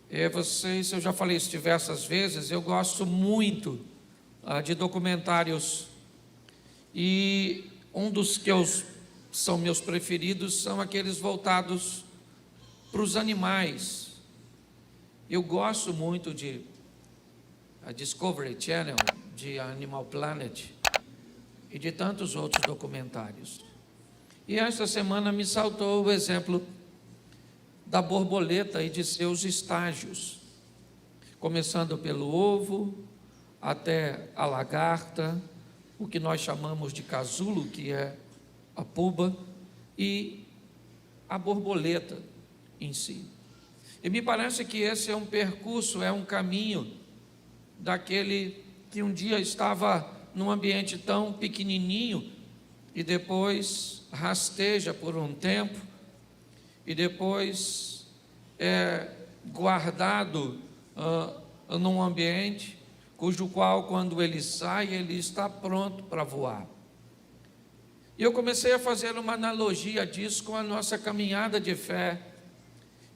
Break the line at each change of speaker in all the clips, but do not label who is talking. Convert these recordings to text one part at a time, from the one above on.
Eu já falei isso diversas vezes, eu gosto muito de documentários, e um dos que são meus preferidos são aqueles voltados para os animais. Eu gosto muito de Discovery Channel, de Animal Planet e de tantos outros documentários. E esta semana me saltou o exemplo da borboleta e de seus estágios, começando pelo ovo até a lagarta, o que nós chamamos de casulo, que é a pupa, e a borboleta em si. E me parece que esse é um percurso, é um caminho daquele que um dia estava num ambiente tão pequenininho e depois rasteja por um tempo e depois é guardado num ambiente cujo qual, quando ele sai, ele está pronto para voar. E eu comecei a fazer uma analogia disso com a nossa caminhada de fé.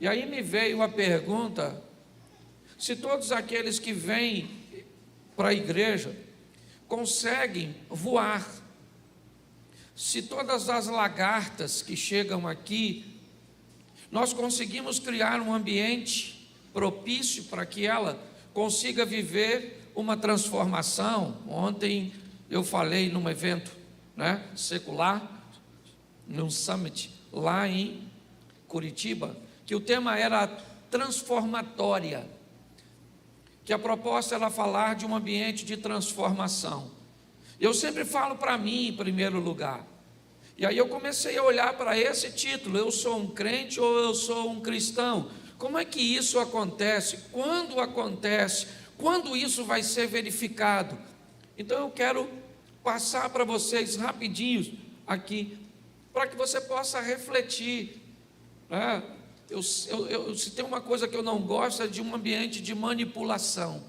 E aí me veio a pergunta: se todos aqueles que vêm para a igreja conseguem voar, se todas as lagartas que chegam aqui, nós conseguimos criar um ambiente propício para que ela consiga viver uma transformação. Ontem eu falei num evento secular, num summit lá em Curitiba, que o tema era transformatória, que a proposta era falar de um ambiente de transformação. Eu sempre falo para mim em primeiro lugar, e aí eu comecei a olhar para esse título: eu sou um crente ou eu sou um cristão? Como é que isso acontece? Quando acontece? Quando isso vai ser verificado? Então eu quero passar para vocês rapidinho aqui, para que você possa refletir. Se tem uma coisa que eu não gosto, é de um ambiente de manipulação.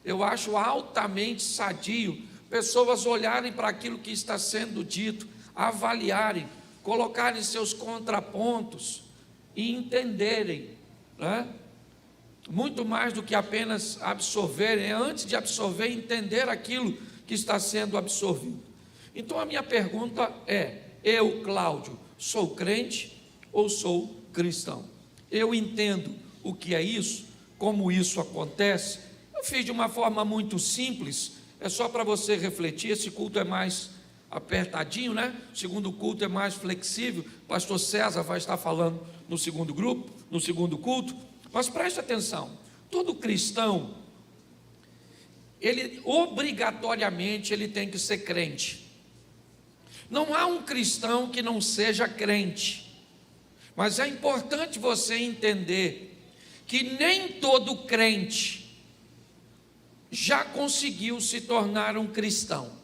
Eu acho altamente sadio pessoas olharem para aquilo que está sendo dito, avaliarem, colocarem seus contrapontos e entenderem, muito mais do que apenas absorverem. Antes de absorver, entender aquilo que está sendo absorvido. Então a minha pergunta é: eu, Cláudio, sou crente ou sou cristão? Eu entendo o que é isso, como isso acontece. Eu fiz de uma forma muito simples, é só para você refletir. Esse culto é mais apertadinho, O segundo culto é mais flexível. Pastor César vai estar falando no segundo grupo, no segundo culto. Mas preste atenção: todo cristão, ele obrigatoriamente tem que ser crente. Não há um cristão que não seja crente. Mas é importante você entender que nem todo crente já conseguiu se tornar um cristão.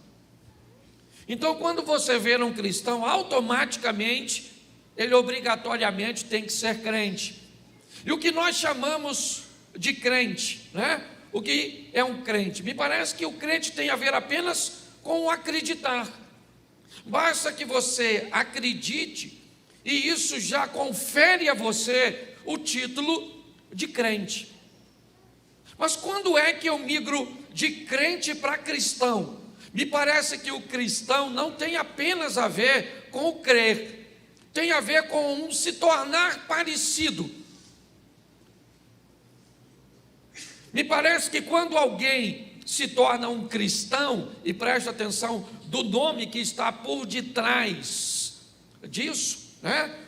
Então, quando você vê um cristão, automaticamente ele obrigatoriamente tem que ser crente. E o que nós chamamos de crente, O que é um crente? Me parece que o crente tem a ver apenas com o acreditar. Basta que você acredite, e isso já confere a você o título de crente. Mas quando é que eu migro de crente para cristão? Me parece que o cristão não tem apenas a ver com o crer, tem a ver com um se tornar parecido. Me parece que quando alguém se torna um cristão, e preste atenção do nome que está por detrás disso,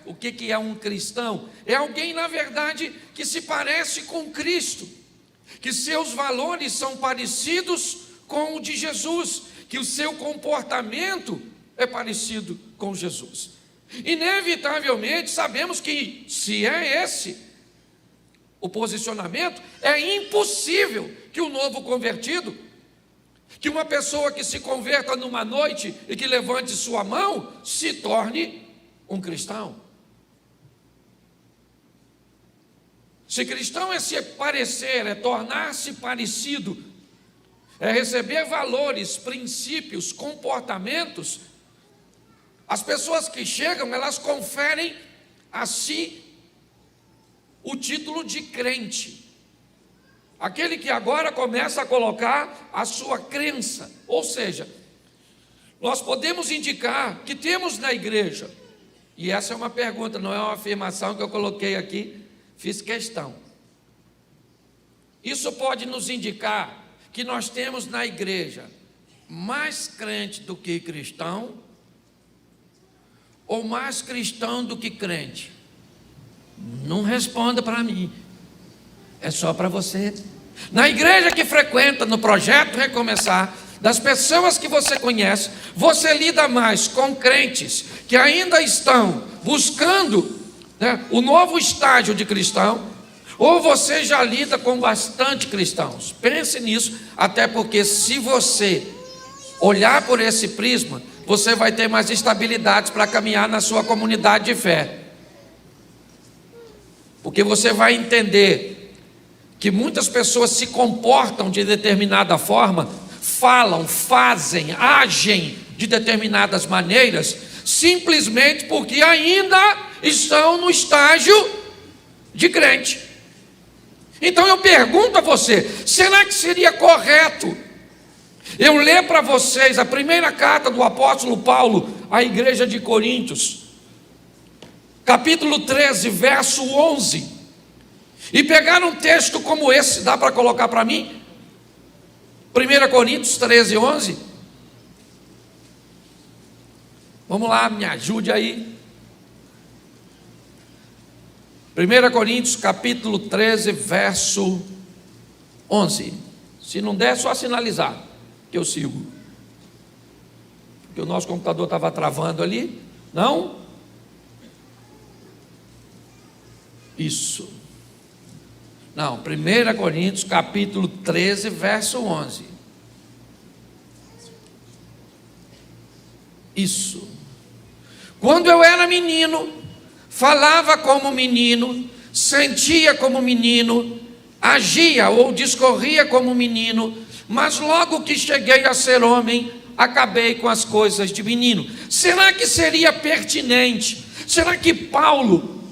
O que é um cristão? É alguém, na verdade, que se parece com Cristo, que seus valores são parecidos com o de Jesus, que o seu comportamento é parecido com Jesus. Inevitavelmente sabemos que, se é esse o posicionamento, é impossível que o novo convertido, que uma pessoa que se converta numa noite e que levante sua mão, se torne um cristão. Se cristão é se parecer, é tornar-se parecido, é receber valores, princípios, comportamentos, as pessoas que chegam, elas conferem a si o título de crente. aquele que agora começa a colocar a sua crença. Ou seja, nós podemos indicar que temos na igreja, e essa é uma pergunta, não é uma afirmação que eu coloquei aqui, fiz questão. Isso pode nos indicar que nós temos na igreja mais crente do que cristão, ou mais cristão do que crente? Não responda para mim, é só para você. Na igreja que frequenta, no Projeto Recomeçar, das pessoas que você conhece, você lida mais com crentes que ainda estão buscando, né, o novo estágio de cristão, ou você já lida com bastante cristãos? Pense nisso, até porque se você olhar por esse prisma, você vai ter mais estabilidade para caminhar na sua comunidade de fé. Porque você vai entender que muitas pessoas se comportam de determinada forma, falam, fazem, agem de determinadas maneiras, simplesmente porque ainda estão no estágio de crente. Então eu pergunto a você, será que seria correto eu ler para vocês a primeira carta do apóstolo Paulo à igreja de Coríntios, capítulo 13, verso 11, e pegar um texto como esse? Dá para colocar para mim? 1 Coríntios 13, 11. Vamos lá, me ajude aí. 1 Coríntios capítulo 13, verso 11. Se não der, é só sinalizar que eu sigo. Porque o nosso computador estava travando ali. Não? Isso. Não, 1 Coríntios capítulo 13, verso 11. Isso. Quando eu era menino, falava como menino, sentia como menino, agia ou discorria como menino, mas logo que cheguei a ser homem, acabei com as coisas de menino. Será que seria pertinente? Será que Paulo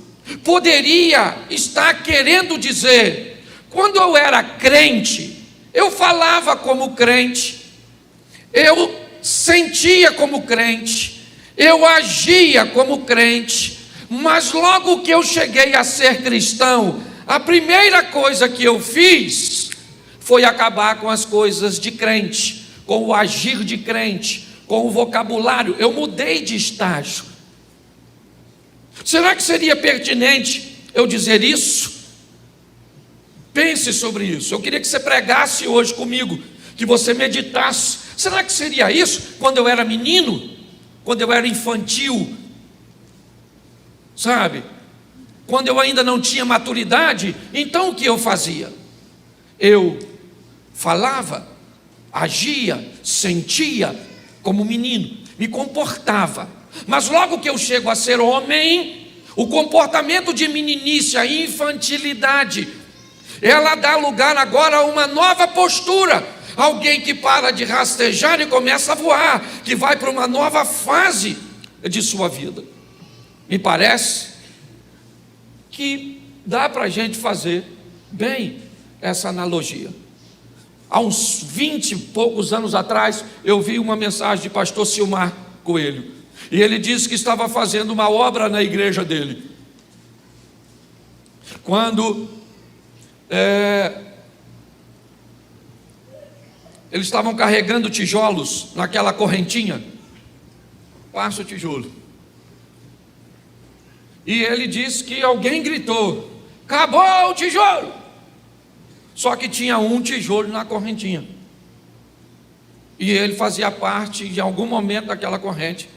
poderia estar querendo dizer, quando eu era crente, eu falava como crente, eu sentia como crente, eu agia como crente, mas logo que eu cheguei a ser cristão, a primeira coisa que eu fiz foi acabar com as coisas de crente, com o agir de crente, com o vocabulário. Eu mudei de estágio. Será que seria pertinente eu dizer isso? Pense sobre isso. Eu queria que você pregasse hoje comigo, que você meditasse. Será que seria isso quando eu era menino? Quando eu era infantil? Sabe? Quando eu ainda não tinha maturidade? Então o que eu fazia? Eu falava, agia, sentia como menino, me comportava. Mas logo que eu chego a ser homem, o comportamento de meninice, a infantilidade, ela dá lugar agora a uma nova postura. Alguém que para de rastejar e começa a voar, que vai para uma nova fase de sua vida. Me parece que dá para a gente fazer bem essa analogia. Há uns 20 e poucos anos atrás, eu vi uma mensagem de pastor Silmar Coelho, e ele disse que estava fazendo uma obra na igreja dele, quando eles estavam carregando tijolos naquela correntinha. Passa o tijolo. E ele disse que alguém gritou: acabou o tijolo! Só que tinha um tijolo na correntinha, e ele fazia parte de algum momento daquela corrente,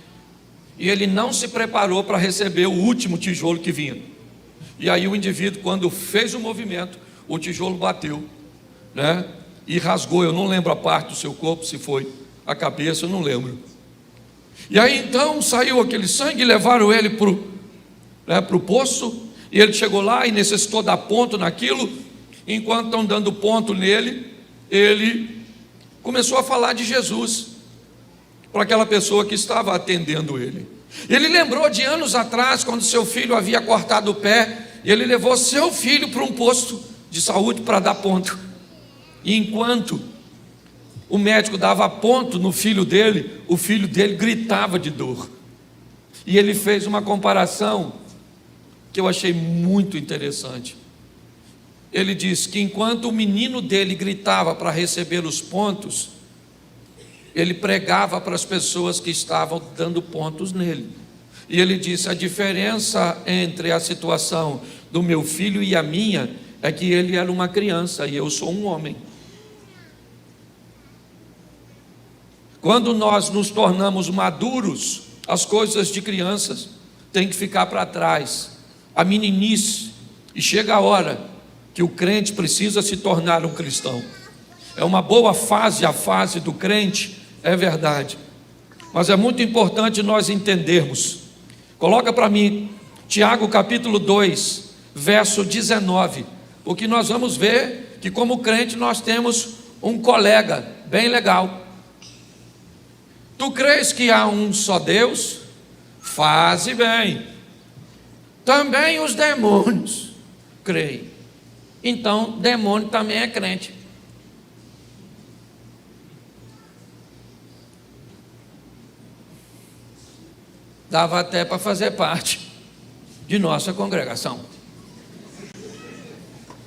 e ele não se preparou para receber o último tijolo que vinha. E aí o indivíduo, quando fez o movimento, o tijolo bateu, né? E rasgou. Eu não lembro a parte do seu corpo, se foi a cabeça, eu não lembro. E aí então saiu aquele sangue, levaram ele para o poço, e ele chegou lá e necessitou dar ponto naquilo. Enquanto estão dando ponto nele, ele começou a falar de Jesus para aquela pessoa que estava atendendo ele. Ele lembrou de anos atrás, quando seu filho havia cortado o pé, e ele levou seu filho para um posto de saúde para dar ponto. E enquanto o médico dava ponto no filho dele, o filho dele gritava de dor. E ele fez uma comparação que eu achei muito interessante. Ele disse que enquanto o menino dele gritava para receber os pontos, ele pregava para as pessoas que estavam dando pontos nele. E ele disse: a diferença entre a situação do meu filho e a minha é que ele era uma criança e eu sou um homem. Quando nós nos tornamos maduros, as coisas de crianças têm que ficar para trás, a meninice, e chega a hora que o crente precisa se tornar um cristão. É uma boa fase a fase do crente, é verdade, mas é muito importante nós entendermos. Coloca para mim Tiago capítulo 2, verso 19, porque nós vamos ver que como crente nós temos um colega bem legal. Tu crês que há um só Deus? Faze bem. Também os demônios creem. Então, demônio também é crente. Dava até para fazer parte de nossa congregação.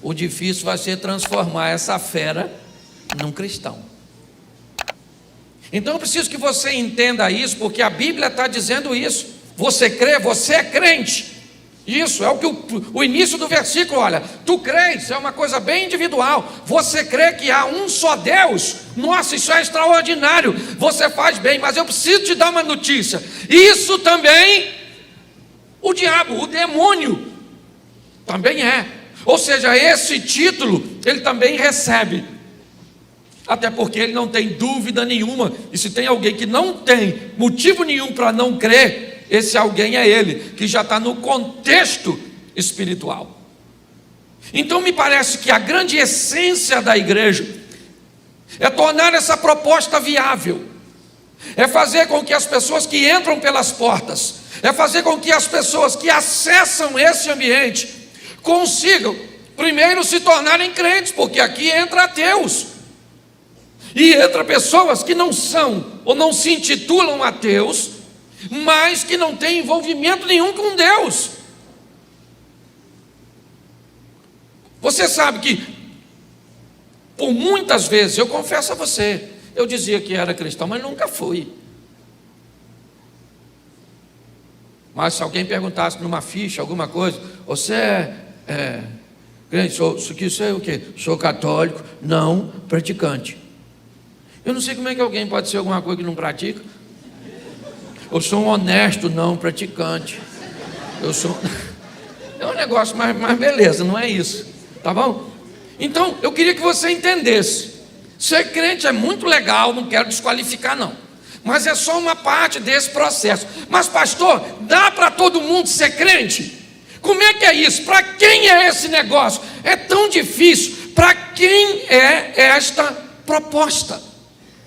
O difícil vai ser transformar essa fera num cristão. Então eu preciso que você entenda isso, porque a Bíblia está dizendo isso. Você crê, você é crente. Isso é o que o início do versículo, olha. Tu crês, é uma coisa bem individual. Você crê que há um só Deus. Nossa, isso é extraordinário. Você faz bem, mas eu preciso te dar uma notícia. Isso também, o diabo, o demônio, também é. Ou seja, esse título, ele também recebe. Até porque ele não tem dúvida nenhuma. E se tem alguém que não tem motivo nenhum para não crer, esse alguém é ele, que já está no contexto espiritual. Então me parece que a grande essência da igreja é tornar essa proposta viável, é fazer com que as pessoas que entram pelas portas, é fazer com que as pessoas que acessam esse ambiente consigam primeiro se tornarem crentes, porque aqui entra ateus. E entra pessoas que não são ou não se intitulam ateus, mas que não têm envolvimento nenhum com Deus. Você sabe que, por muitas vezes, eu confesso a você, eu dizia que era cristão, mas nunca fui. Mas se alguém perguntasse numa ficha, alguma coisa, você é crente, isso é o quê? Sou católico, não praticante. Eu não sei como é que alguém pode ser alguma coisa que não pratica. Eu sou um honesto não praticante. Eu sou... É um negócio, mas beleza, não é isso. Tá bom? Então, eu queria que você entendesse. Ser crente é muito legal, não quero desqualificar não. Mas é só uma parte desse processo. Mas pastor, dá para todo mundo ser crente? Como é que é isso? Para quem é esse negócio? É tão difícil. Para quem é esta proposta?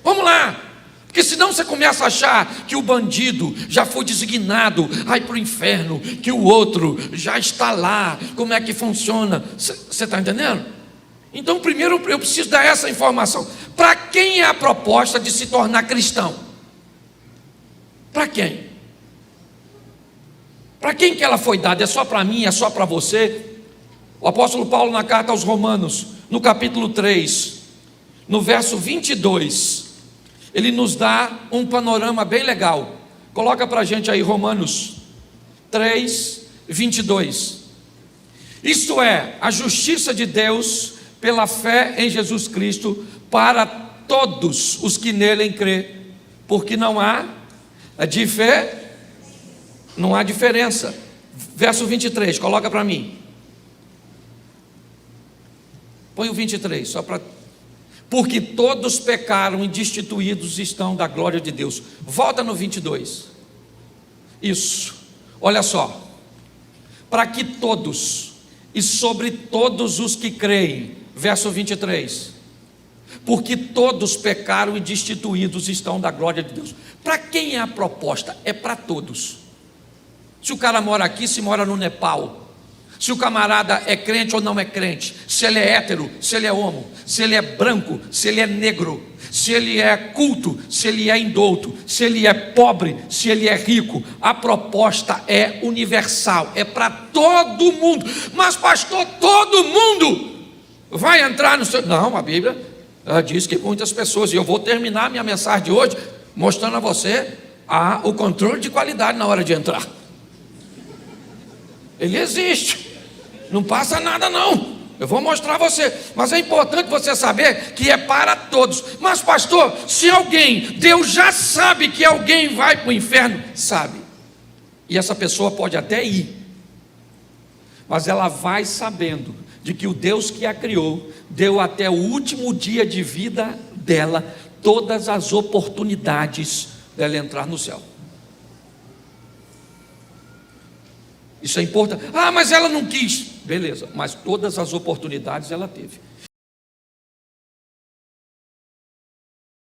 Vamos lá, porque senão você começa a achar que o bandido já foi designado a ir para o inferno, que o outro já está lá, como é que funciona? Você está entendendo? Então primeiro eu preciso dar essa informação. Para quem é a proposta de se tornar cristão? Para quem? Para quem que ela foi dada? É só para mim? É só para você? O apóstolo Paulo na carta aos Romanos, no capítulo 3, no verso 22, ele nos dá um panorama bem legal. Coloca para a gente aí Romanos 3, 22. Isto é, a justiça de Deus pela fé em Jesus Cristo para todos os que nele crê, porque não há diferença. Verso 23, coloca para mim. Põe o 23, só para... Porque todos pecaram e destituídos estão da glória de Deus. Volta no 22. Isso. Olha só. Para que todos, e sobre todos os que creem. Verso 23. Porque todos pecaram e destituídos estão da glória de Deus. Para quem é a proposta? É para todos. Se o cara mora aqui, se mora no Nepal. Se o camarada é crente ou não é crente, se ele é hétero, se ele é homo, se ele é branco, se ele é negro, se ele é culto, se ele é indouto, se ele é pobre, se ele é rico, a proposta é universal, é para todo mundo. Mas pastor, todo mundo vai entrar no seu... Não, a Bíblia diz que muitas pessoas, e eu vou terminar minha mensagem de hoje mostrando a você o controle de qualidade na hora de entrar. Ele existe, não passa nada não, eu vou mostrar a você, mas é importante você saber que é para todos. Mas pastor, se alguém, Deus já sabe que alguém vai para o inferno, sabe, e essa pessoa pode até ir, mas ela vai sabendo de que o Deus que a criou, deu até o último dia de vida dela, todas as oportunidades dela entrar no céu. Isso é importante. Mas ela não quis. Beleza, mas todas as oportunidades ela teve.